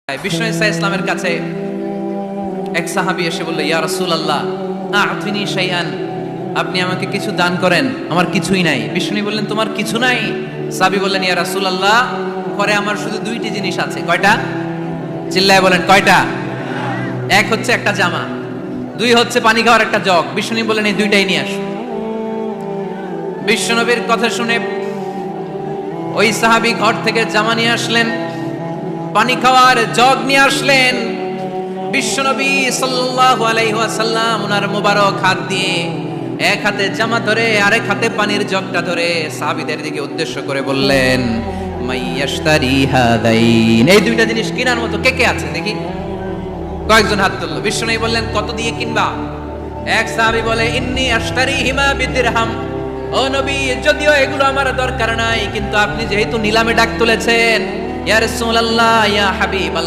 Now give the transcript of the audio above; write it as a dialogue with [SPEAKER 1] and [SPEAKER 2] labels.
[SPEAKER 1] বিষ্ণু ইসা ইসলামের কাছে এক সাহাবী এসে বলল, ইয়া রাসূলুল্লাহ আ'তিনি শাইআন, আপনি আমাকে কিছু দান করেন, আমার কিছুই নাই। বিষ্ণু বললেন, তোমার কিছু নাই? সাহাবী বললেন, ইয়া রাসূলুল্লাহ ঘরে আমার শুধু দুইটি জিনিস আছে। কয়টা? চিল্লায় বলেন কয়টা? এক হচ্ছে একটা জামা, দুই হচ্ছে পানি খাওয়ার একটা জগ। বিষ্ণু বললেন, এই দুইটাই নিয়ে আসো। বিশ্বনবীর কথা শুনে ওই সাহাবী ঘর থেকে জামা নিয়ে আসলেন, পানি খাওয়ার জগ নিয়ে আসলেন। বিশ্বনবী সাল্লাল্লাহু আলাইহি ওয়াসাল্লাম ওনার মোবারক হাত দিয়ে এক হাতে জামা ধরে আরেক হাতে পানির জগটা ধরে সাহাবীদের দিকে উদ্দেশ্য করে বললেন, মাইয়াশতারি হাদাইন, এই দুইটা জিনিস কেনার মতো কে কে আছে দেখি? কয়েকজন হাত তুললো। বিশ্বনবী বললেন, কত দিয়ে কিনবা? এক সাহাবী বলে, ইন্নী আশতারিহিমা বিদিরহাম, ও নবী যদিও এগুলো আমার দরকার নাই, কিন্তু আপনি যেহেতু নিলামে ডাক তুলেছেন, ইয়া রাসূলুল্লাহ ইয়া হাবিবাল্লাহ,